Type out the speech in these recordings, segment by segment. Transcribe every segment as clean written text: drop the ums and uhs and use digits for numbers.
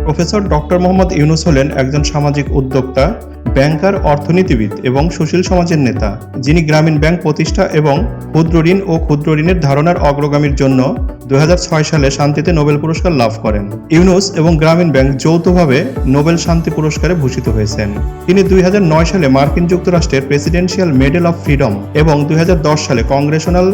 Professor doctor Mohammad Yunus হলেন একজন সামাজিক উদ্যোক্তা, ব্যাংকার, অর্থনীতিবিদ এবং সুশীল সমাজের নেতা, যিনি গ্রামীণ ব্যাংক প্রতিষ্ঠা এবং ক্ষুদ্র ঋণ ও ক্ষুদ্র ঋণের ধারণার অগ্রগামীর জন্য 2006 সালে শান্তিতে নোবেল পুরস্কার লাভ করেন। ইউনূস এবং গ্রামীণ ব্যাংক যৌথভাবে নোবেল শান্তি পুরস্কারে ভূষিত হয়েছেন। তিনি 2009 সালে মার্কিন যুক্তরাষ্ট্রের প্রেসিডেন্সিয়াল মেডেল অফ ফ্রিডম এবং 2010 সালে কংগ্রেশনাল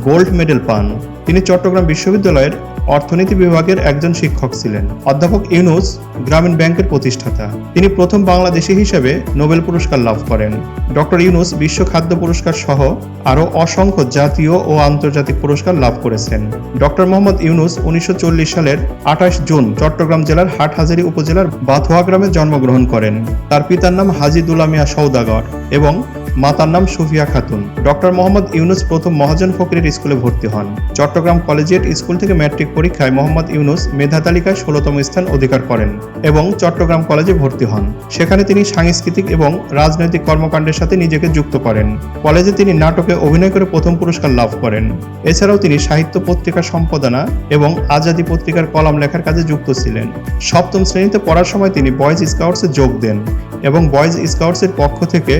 গোল্ড মেডেল পান। তিনি চট্টগ্রাম বিশ্ববিদ্যালয়ের অর্থনীতি বিভাগের একজন শিক্ষক ছিলেন। অধ্যাপক ইউনূস গ্রামীণ ব্যাংকের প্রতিষ্ঠাতা। তিনি প্রথম বাংলাদেশী হিসেবে নোবেল পুরস্কার লাভ করেন। ডক্টর ইউনূস বিশ্ব খাদ্য পুরস্কার সহ আরও অসংখ্য জাতীয় ও আন্তর্জাতিক পুরস্কার লাভ করেছেন। ডক্টর মোহাম্মদ ইউনূস 1940 সালের 28 জুন চট্টগ্রাম জেলার হাটহাজারী উপজেলার বাথোয়া গ্রামে জন্মগ্রহণ করেন। তার পিতার নাম হাজী দুলা মিয়া সওদাগর এবং মাতার নাম সুফিয়া খাতুন। ডক্টর মোহাম্মদ ইউনূস প্রথম মহাজন ফকিরের স্কুলে ভর্তি হন। চট্টগ্রাম কলেজিয়েট স্কুল থেকে ম্যাট্রিক পরীক্ষায় মোহাম্মদ ইউনূস মেধা তালিকায় 16তম স্থান অধিকার করেন এবং চট্টগ্রাম কলেজে ভর্তি হন। সেখানে তিনি সাংস্কৃতিক এবং রাজনৈতিক কর্মকাণ্ডের সাথে নিজেকে যুক্ত করেন। কলেজে তিনি নাটকে অভিনয় করে প্রথম পুরস্কার লাভ করেন। এছাড়াও তিনি সাহিত্য পত্রিকা সম্পাদনা এবং আজাদী পত্রিকার কলাম লেখার কাজে যুক্ত ছিলেন। সপ্তম শ্রেণীতে পড়ার সময় তিনি বয়েজ স্কাউটসে যোগ দেন এবং বয়েজ স্কাউটসের পক্ষ থেকে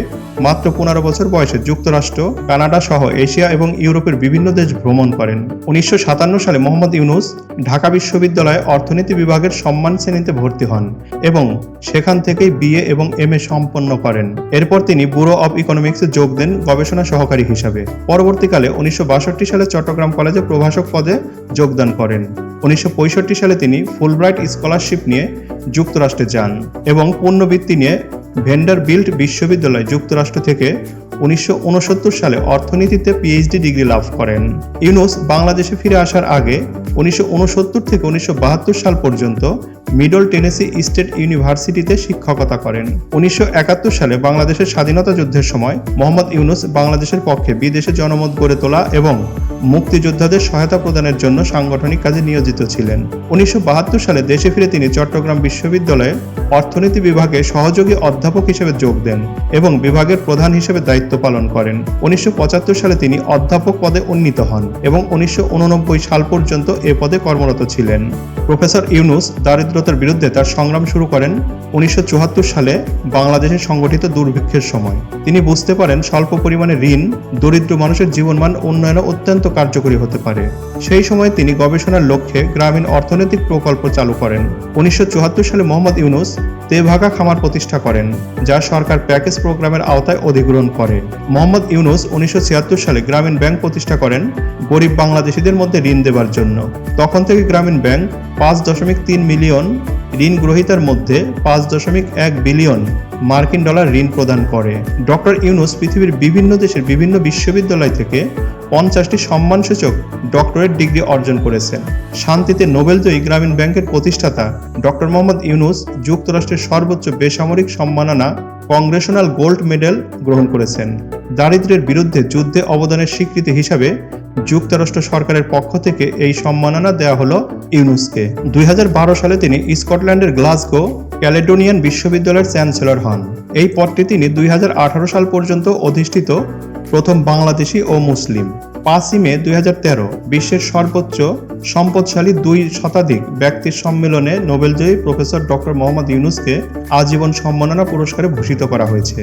মাত্র 15 বছর বয়সে যুক্তরাষ্ট্র, কানাডা সহ এশিয়া এবং ইউরোপের বিভিন্ন দেশ ভ্রমণ করেন। 1957 সালে মোহাম্মদ ইউনূস ঢাকা বিশ্ববিদ্যালয়ে অর্থনীতি বিভাগের সম্মান শ্রেণীতে ভর্তি হন এবং সেখান থেকেই বিএ এবং এমএ সম্পন্ন করেন। এরপর তিনি ব্যুরো অব ইকোনমিক্সে যোগ দেন গবেষণা সহকারী হিসাবে। পরবর্তীকালে 1962 সালে চট্টগ্রাম কলেজে প্রভাষক পদে যোগদান করেন। 1965 সালে তিনি ফুলব্রাইট স্কলারশিপ নিয়ে যুক্তরাষ্ট্রে যান এবং পুনর্বৃত্তি নিয়ে ভ্যান্ডারবিল্ট বিশ্ববিদ্যালয় যুক্তরাষ্ট্র থেকে 1969 সালে অর্থনীতিতে পিএইচডি ডিগ্রি লাভ করেন। ইউনূস বাংলাদেশে ফিরে আসার আগে 1969 থেকে 1972 সাল পর্যন্ত মিডল টেনেসি স্টেট ইউনিভার্সিটিতে শিক্ষকতা করেন। 1971 সালে বাংলাদেশের স্বাধীনতা যুদ্ধের সময় মোহাম্মদ ইউনূস বাংলাদেশের পক্ষে বিদেশে জনমত গড়ে তোলা এবং মুক্তিযোদ্ধাদের সহায়তা প্রদানের জন্য সাংগঠনিক কাজে নিয়োজিত ছিলেন। 1972 সালে দেশে ফিরে তিনি চট্টগ্রাম বিশ্ববিদ্যালয়ে অর্থনীতি বিভাগে সহযোগী অধ্যাপক হিসেবে যোগ দেন এবং বিভাগের প্রধান হিসেবে দায়িত্ব পালন করেন। 1975 সালে তিনি অধ্যাপক পদে উন্নীত হন এবং 1989 সাল পর্যন্ত এ পদে কর্মরত ছিলেন। প্রফেসর ইউনূস দারিদ্রতার বিরুদ্ধে তার সংগ্রাম শুরু করেন 1974 সালে বাংলাদেশে সংগঠিত দুর্ভিক্ষের সময়। তিনি বুঝতে পারেন স্বল্প পরিমাণে ঋণ দরিদ্র মানুষের জীবনমান উন্নয়নে অত্যন্ত কার্যকরী হতে পারে। সেই সময় তিনি গবেষণার লক্ষ্যে গ্রামীণ অর্থনৈতিক প্রকল্প চালু করেন। 1974 সালে মোহাম্মদ ইউনূস তেভাগা খামার প্রতিষ্ঠা করেন, যা সরকার প্যাকেজ প্রোগ্রামের আওতায় অধিগ্রহণ করে। মোহাম্মদ ইউনূস 1976 সালে গ্রামীণ ব্যাংক প্রতিষ্ঠা করেন গরিব বাংলাদেশিদের মধ্যে ঋণ দেবার জন্য। তখন থেকে গ্রামীণ ব্যাংক 5.3 মিলিয়ন ঋণ গ্রহীতার মধ্যে 5.1 বিলিয়ন মার্কিন ডলার ঋণ প্রদান করে। ডক্টর ইউনূস পৃথিবীর বিভিন্ন দেশের বিভিন্ন বিশ্ববিদ্যালয় থেকে 50টি সম্মানসূচক ডক্টরেট ডিগ্রি অর্জন করেছেন। শান্তিতে নোবেলজয়ী গ্রামীণ ব্যাংকের প্রতিষ্ঠাতা ডক্টর মোহাম্মদ ইউনূস যুক্তরাষ্ট্রের সর্বোচ্চ বেসামরিক সম্মাননা কংগ্রেশনাল গোল্ড মেডেল গ্রহণ করেছেন। দারিদ্র্যের বিরুদ্ধে যুদ্ধে অবদানের স্বীকৃতি হিসাবে যুক্তরাষ্ট্র সরকারের পক্ষ থেকে এই সম্মাননা দেওয়া হলো ইউনূসকে। 2012 সালে তিনি স্কটল্যান্ডের গ্লাসগো ক্যালেডোনিয়ান বিশ্ববিদ্যালয়ের চ্যান্সেলর হন। এই পদটি তিনি 2018 সাল পর্যন্ত অধিষ্ঠিত প্রথম বাংলাদেশি ও মুসলিম। 5 মে 2013 বিশ্বের সর্বোচ্চ সম্পদশালী 2 শতাধিক ব্যক্তির সম্মেলনে নোবেলজয়ী প্রফেসর ডক্টর মোহাম্মদ ইউনূসকে আজীবন সম্মাননা পুরস্কারে ভূষিত করা হয়েছে।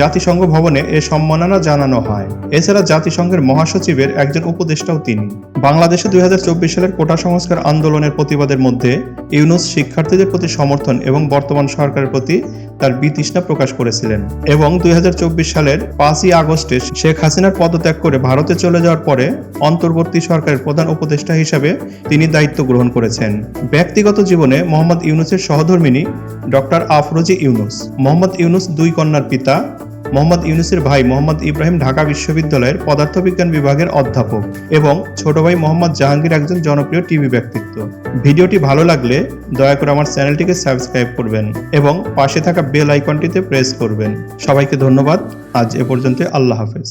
জাতিসংঘ ভবনে এ সম্মাননা জানানো হয়। এছাড়া জাতিসংঘের মহাসচিবের একজন উপদেষ্টাও তিনি। বাংলাদেশে 2024 সালের কোটা সংস্কার আন্দোলনের প্রতিবাদের মধ্যে ইউনূস শিক্ষার্থীদের প্রতি সমর্থন এবং বর্তমান সরকারের প্রতি তার বিতৃষ্ণা প্রকাশ করেছিলেন এবং 2024 সালের 5ই আগস্টে শেখ হাসিনার পদত্যাগ করে ভারতে চলে যাওয়ার পরে অন্তর্বর্তী সরকারের প্রধান উপদেষ্টা হিসাবে তিনি দায়িত্ব গ্রহণ করেছেন। ব্যক্তিগত জীবনে মোহাম্মদ ইউনূসের সহধর্মিণী ডক্টর আফরোজি ইউনূস। মোহাম্মদ ইউনূস 2 কন্যার পিতা। মোহাম্মদ ইউনূসের ভাই মোহাম্মদ ইব্রাহিম ঢাকা বিশ্ববিদ্যালয়ের পদার্থবিজ্ঞান বিভাগের অধ্যাপক এবং ছোট ভাই মোহাম্মদ জাহাঙ্গীর একজন জনপ্রিয় টিভি ব্যক্তিত্ব। ভিডিওটি ভালো লাগলে দয়া করে আমার চ্যানেলটিকে সাবস্ক্রাইব করবেন এবং পাশে থাকা বেল আইকনটিতে প্রেস করবেন। সবাইকে ধন্যবাদ। আজ এ পর্যন্ত। আল্লাহ হাফেজ।